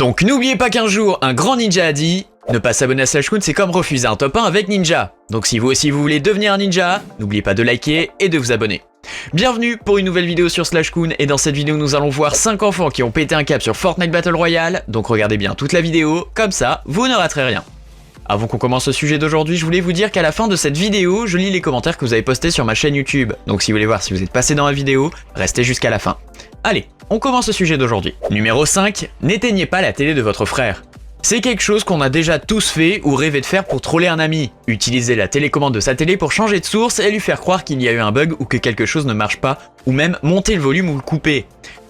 Donc n'oubliez pas qu'un jour, un grand ninja a dit « Ne pas s'abonner à Slashcoon, c'est comme refuser un top 1 avec Ninja ». Donc si vous aussi vous voulez devenir un ninja, n'oubliez pas de liker et de vous abonner. Bienvenue pour une nouvelle vidéo sur Slashcoon, et dans cette vidéo nous allons voir 5 enfants qui ont pété un cap sur Fortnite Battle Royale, donc regardez bien toute la vidéo, comme ça vous ne raterez rien. Avant qu'on commence le sujet d'aujourd'hui, je voulais vous dire qu'à la fin de cette vidéo, je lis les commentaires que vous avez postés sur ma chaîne YouTube. Donc si vous voulez voir si vous êtes passé dans la vidéo, restez jusqu'à la fin. Allez, on commence le sujet d'aujourd'hui. Numéro 5, n'éteignez pas la télé de votre frère. C'est quelque chose qu'on a déjà tous fait ou rêvé de faire pour troller un ami. Utiliser la télécommande de sa télé pour changer de source et lui faire croire qu'il y a eu un bug ou que quelque chose ne marche pas, ou même monter le volume ou le couper.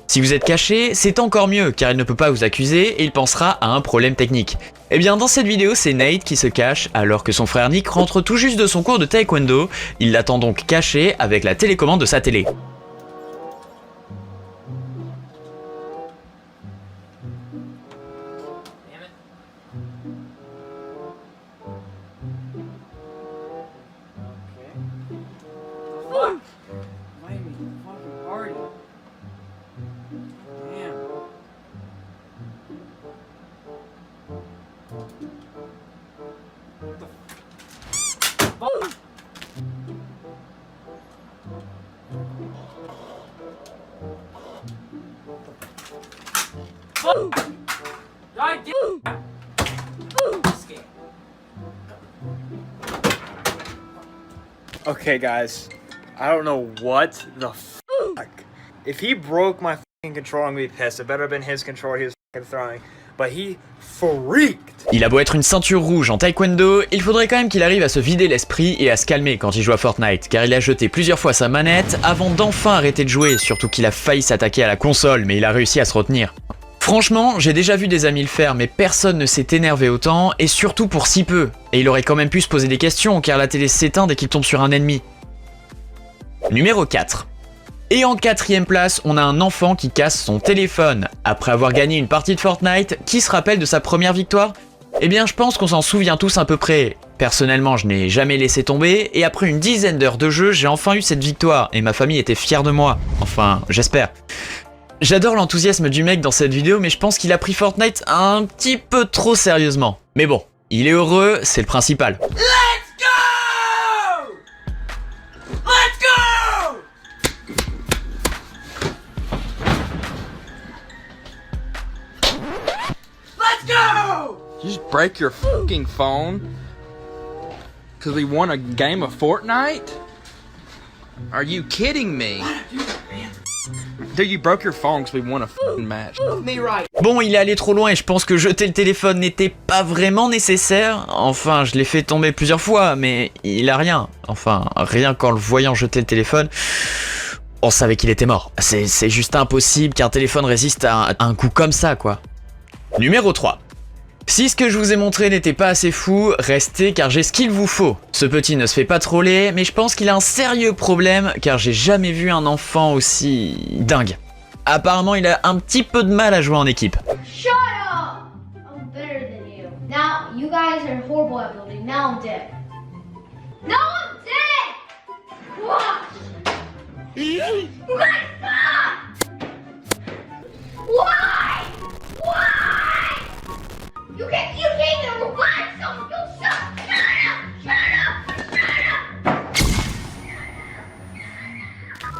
Si vous êtes caché, c'est encore mieux car il ne peut pas vous accuser et il pensera à un problème technique. Et bien dans cette vidéo, c'est Nate qui se cache alors que son frère Nick rentre tout juste de son cours de taekwondo. Il l'attend donc caché avec la télécommande de sa télé. Okay, guys, I don't know what the fuck. If he broke my fucking controller, I'm gonna be pissed. It better have been his controller he was fucking throwing. But he freaked. Il a beau être une ceinture rouge en taekwondo, il faudrait quand même qu'il arrive à se vider l'esprit et à se calmer quand il joue à Fortnite, car il a jeté plusieurs fois sa manette avant d'enfin arrêter de jouer, surtout qu'il a failli s'attaquer à la console, mais il a réussi à se retenir. Franchement, j'ai déjà vu des amis le faire, mais personne ne s'est énervé autant, et surtout pour si peu. Et il aurait quand même pu se poser des questions, car la télé s'éteint dès qu'il tombe sur un ennemi. Numéro 4. Et en 4ème place, on a un enfant qui casse son téléphone. Après avoir gagné une partie de Fortnite, qui se rappelle de sa première victoire? Eh bien, je pense qu'on s'en souvient tous à peu près. Personnellement, je n'ai jamais laissé tomber, et après une dizaine d'heures de jeu, j'ai enfin eu cette victoire, et ma famille était fière de moi. Enfin, j'espère. J'adore l'enthousiasme du mec dans cette vidéo, mais je pense qu'il a pris Fortnite un petit peu trop sérieusement. Mais bon, il est heureux, c'est le principal. Let's go! Let's go! Let's go! You just break your fucking phone because we won a game of Fortnite? Are you kidding me? Dude, you broke your phone because we won a fucking match. Me right. Bon, il est allé trop loin et je pense que jeter le téléphone n'était pas vraiment nécessaire. Enfin, je l'ai fait tomber plusieurs fois, mais il a rien. Enfin, rien qu'en le voyant jeter le téléphone, on savait qu'il était mort. C'est juste impossible qu'un téléphone résiste à un coup comme ça, quoi. Numéro 3. Si ce que je vous ai montré n'était pas assez fou, restez car j'ai ce qu'il vous faut. Ce petit ne se fait pas troller, mais je pense qu'il a un sérieux problème car j'ai jamais vu un enfant aussi dingue. Apparemment, il a un petit peu de mal à jouer en équipe. Shut up! I'm better than you. Now, you guys are horrible at building. Now I'm dead. Now I'm dead! Watch! You guys suck! Why? Why? You can't even revive someone! You suck! Shut up! Shut up! Shut up!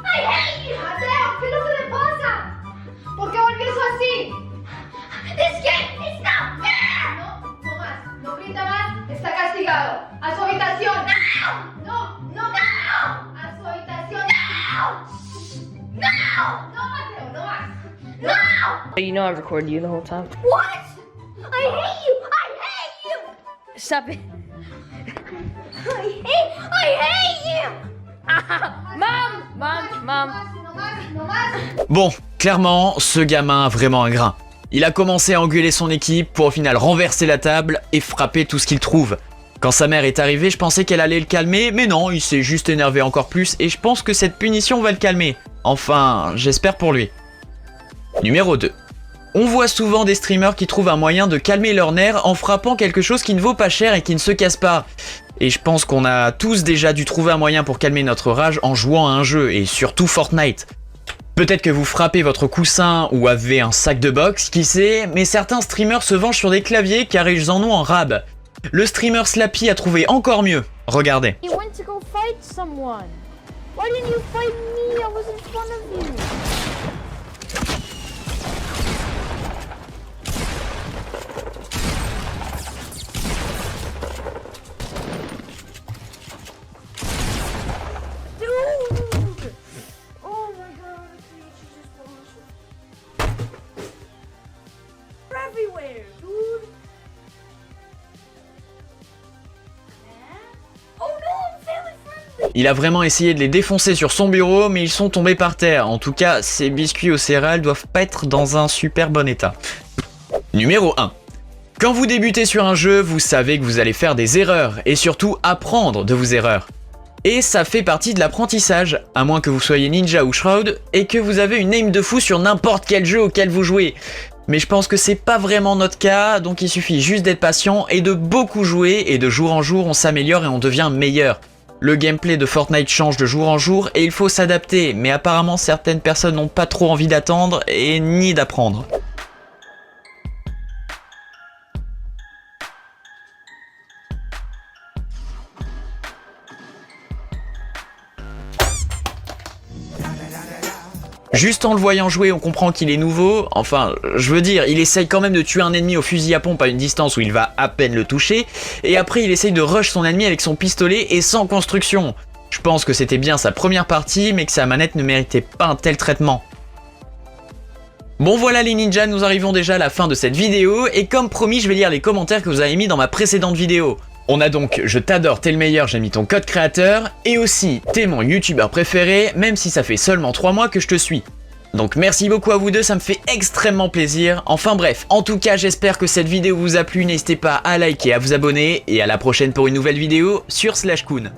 I hate you! Mateo, ¿qué no se le pasa? ¿Por qué volvió así? This game is not fair! No, no más. No grita más. Está castigado. A su habitación. No! No, no, no! A su habitación. No! No! No, Mateo, no más. No! You know I've recorded you the whole time. What? I hate you! I hate you! Stop it. I hate you! Mom! No más, no más. Bon, clairement, ce gamin a vraiment un grain. Il a commencé à engueuler son équipe pour au final renverser la table et frapper tout ce qu'il trouve. Quand sa mère est arrivée, je pensais qu'elle allait le calmer, mais non, il s'est juste énervé encore plus et je pense que cette punition va le calmer. Enfin, j'espère pour lui. Numéro 2. On voit souvent des streamers qui trouvent un moyen de calmer leurs nerfs en frappant quelque chose qui ne vaut pas cher et qui ne se casse pas. Et je pense qu'on a tous déjà dû trouver un moyen pour calmer notre rage en jouant à un jeu, et surtout Fortnite. Peut-être que vous frappez votre coussin ou avez un sac de boxe, qui sait, mais certains streamers se vengent sur des claviers car ils en ont en rab. Le streamer Slappy a trouvé encore mieux. Regardez. You went to go fight someone. Why didn't you fight me? I was in front of you. Dude! Oh my god, I just lost. They're everywhere, dude. Oh no, I'm family friendly. Il a vraiment essayé de les défoncer sur son bureau, mais ils sont tombés par terre. En tout cas, ces biscuits aux céréales doivent pas être dans un super bon état. Numéro 1. Quand vous débutez sur un jeu, vous savez que vous allez faire des erreurs, et surtout apprendre de vos erreurs. Et ça fait partie de l'apprentissage, à moins que vous soyez Ninja ou Shroud, et que vous avez une aim de fou sur n'importe quel jeu auquel vous jouez. Mais je pense que c'est pas vraiment notre cas, donc il suffit juste d'être patient et de beaucoup jouer, et de jour en jour on s'améliore et on devient meilleur. Le gameplay de Fortnite change de jour en jour et il faut s'adapter, mais apparemment certaines personnes n'ont pas trop envie d'attendre et ni d'apprendre. Juste en le voyant jouer, on comprend qu'il est nouveau. Enfin, je veux dire, il essaye quand même de tuer un ennemi au fusil à pompe à une distance où il va à peine le toucher. Et après, il essaye de rush son ennemi avec son pistolet et sans construction. Je pense que c'était bien sa première partie, mais que sa manette ne méritait pas un tel traitement. Bon voilà les ninjas, nous arrivons déjà à la fin de cette vidéo. Et comme promis, je vais lire les commentaires que vous avez mis dans ma précédente vidéo. On a donc je t'adore, t'es le meilleur, j'ai mis ton code créateur, et aussi t'es mon youtubeur préféré, même si ça fait seulement 3 mois que je te suis. Donc merci beaucoup à vous deux, ça me fait extrêmement plaisir. Enfin bref, en tout cas j'espère que cette vidéo vous a plu, n'hésitez pas à liker, à vous abonner, et à la prochaine pour une nouvelle vidéo sur Slashcoon.